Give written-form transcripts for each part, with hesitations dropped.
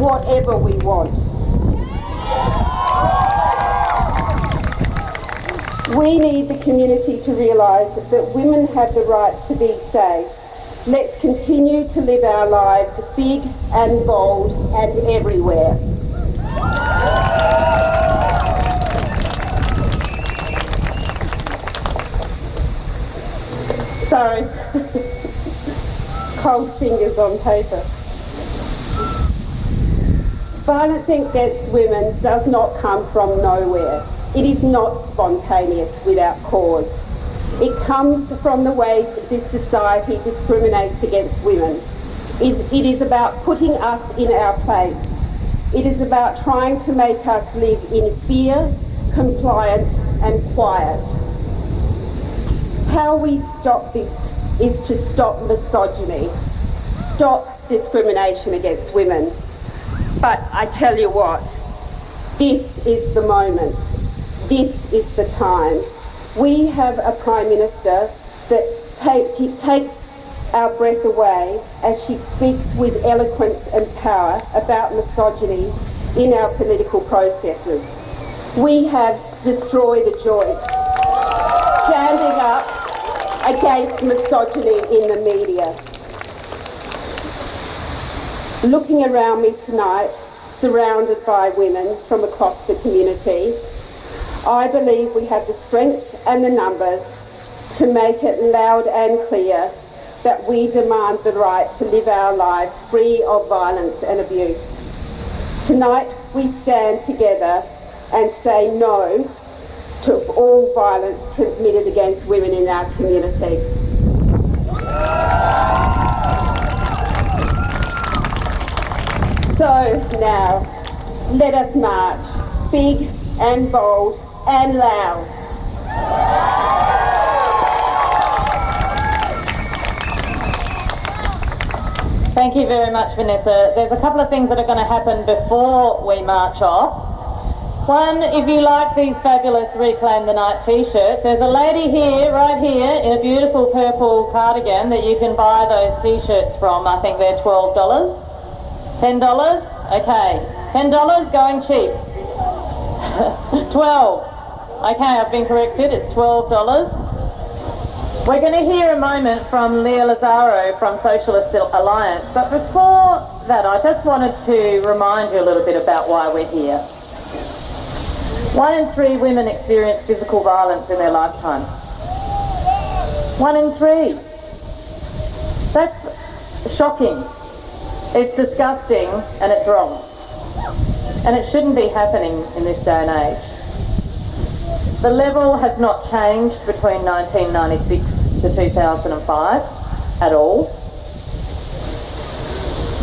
whatever we want. We need the community to realise that women have the right to be safe. Let's continue to live our lives big and bold and everywhere. Sorry, cold fingers on paper. Violence against women does not come from nowhere. It is not spontaneous without cause. It comes from the ways that this society discriminates against women. It is about putting us in our place. It is about trying to make us live in fear, compliant and quiet. How we stop this is to stop misogyny, stop discrimination against women. But I tell you what, this is the moment. This is the time. We have a Prime Minister that takes our breath away as she speaks with eloquence and power about misogyny in our political processes. We have destroyed the joint, standing up against misogyny in the media. Looking around me tonight, surrounded by women from across the community, I believe we have the strength and the numbers to make it loud and clear that we demand the right to live our lives free of violence and abuse. Tonight we stand together and say no to all violence committed against women in our community. So now, let us march, big and bold and loud. Thank you very much, Vanessa. There's a couple of things that are going to happen before we march off. One, if you like these fabulous Reclaim the Night t-shirts, there's a lady here, right here, in a beautiful purple cardigan that you can buy those t-shirts from. I think they're $12. $10? Okay. $10 going cheap. 12. Okay, I've been corrected. It's $12. We're going to hear a moment from Leah Lazaro from Socialist Alliance, but before that I just wanted to remind you a little bit about why we're here. 1 in 3 women experience physical violence in their lifetime. 1 in 3. That's shocking. It's disgusting and it's wrong. And it shouldn't be happening in this day and age. The level has not changed between 1996 to 2005 at all.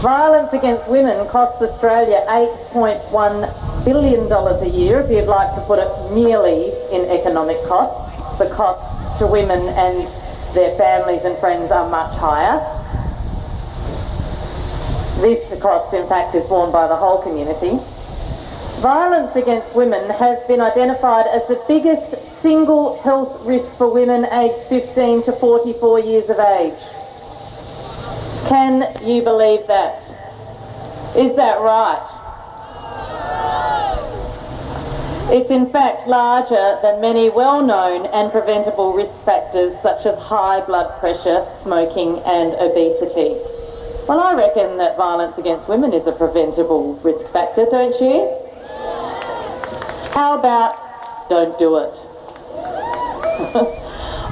Violence against women costs Australia $8.1 billion a year, if you'd like to put it merely in economic costs. The costs to women and their families and friends are much higher. This cost, in fact, is borne by the whole community. Violence against women has been identified as the biggest single health risk for women aged 15 to 44 years of age. Can you believe that? Is that right? It's in fact larger than many well-known and preventable risk factors such as high blood pressure, smoking and obesity. Well, I reckon that violence against women is a preventable risk factor, don't you? How about don't do it?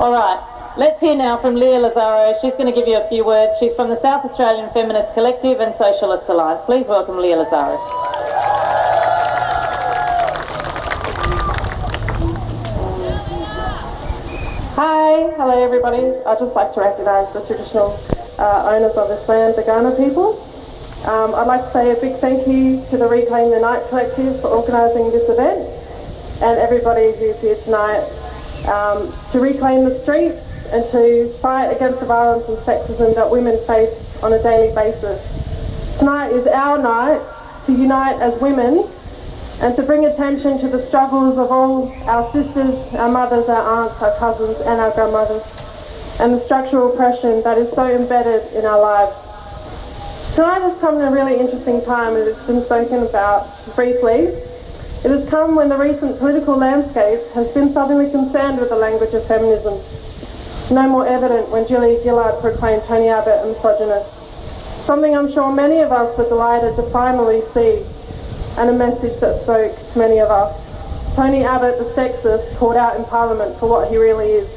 All right, let's hear now from Leah Lazaro. She's going to give you a few words. She's from the South Australian Feminist Collective and Socialist Alliance. Please welcome Leah Lazaro. Hi, hello everybody. I'd just like to recognise the traditional owners of this land, the Kaurna people. I'd like to say a big thank you to the Reclaim the Night Collective for organising this event and everybody who's here tonight to reclaim the streets and to fight against the violence and sexism that women face on a daily basis. Tonight is our night to unite as women and to bring attention to the struggles of all our sisters, our mothers, our aunts, our cousins and our grandmothers, and the structural oppression that is so embedded in our lives. Tonight has come at a really interesting time, as it's been spoken about briefly. It has come when the recent political landscape has been suddenly concerned with the language of feminism. No more evident when Julia Gillard proclaimed Tony Abbott a misogynist. Something I'm sure many of us were delighted to finally see, and a message that spoke to many of us. Tony Abbott, the sexist, called out in Parliament for what he really is.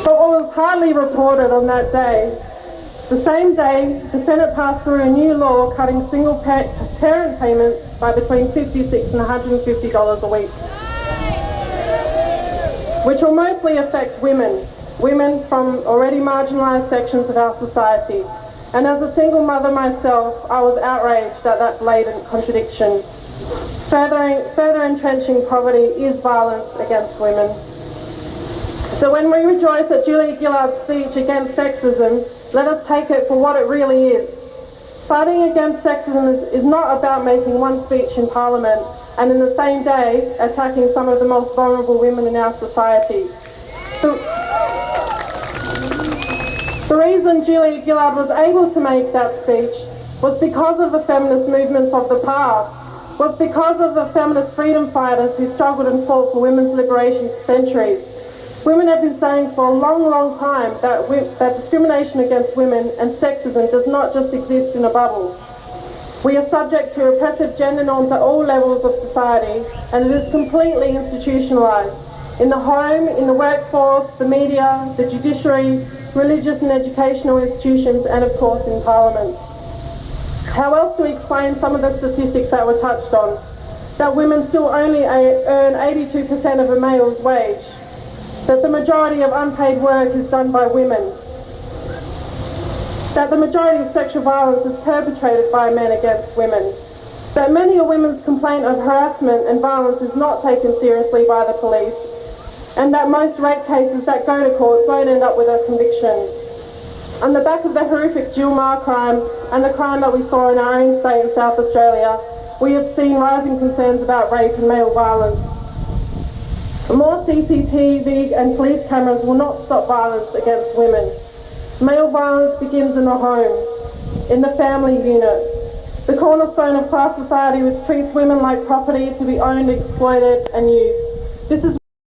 But what was hardly reported on that day, the same day the Senate passed through a new law cutting single parent payments by between $56 and $150 a week, which will mostly affect women from already marginalised sections of our society. And as a single mother myself, I was outraged at that blatant contradiction. Further entrenching poverty is violence against women. So when we rejoice at Julia Gillard's speech against sexism, let us take it for what it really is. Fighting against sexism is not about making one speech in Parliament and in the same day attacking some of the most vulnerable women in our society. The reason Julia Gillard was able to make that speech was because of the feminist movements of the past, was because of the feminist freedom fighters who struggled and fought for women's liberation for centuries. Women have been saying for a long, long time that discrimination against women and sexism does not just exist in a bubble. We are subject to oppressive gender norms at all levels of society, and it is completely institutionalised. In the home, in the workforce, the media, the judiciary, religious and educational institutions, and of course in Parliament. How else do we explain some of the statistics that were touched on? That women still only earn 82% of a male's wage. That the majority of unpaid work is done by women. That the majority of sexual violence is perpetrated by men against women. That many a women's complaint of harassment and violence is not taken seriously by the police. And that most rape cases that go to court don't end up with a conviction. On the back of the horrific Jill Meagher crime and the crime that we saw in our own state in South Australia, we have seen rising concerns about rape and male violence. More CCTV and police cameras will not stop violence against women. Male violence begins in the home, in the family unit, the cornerstone of class society which treats women like property to be owned, exploited and used. This is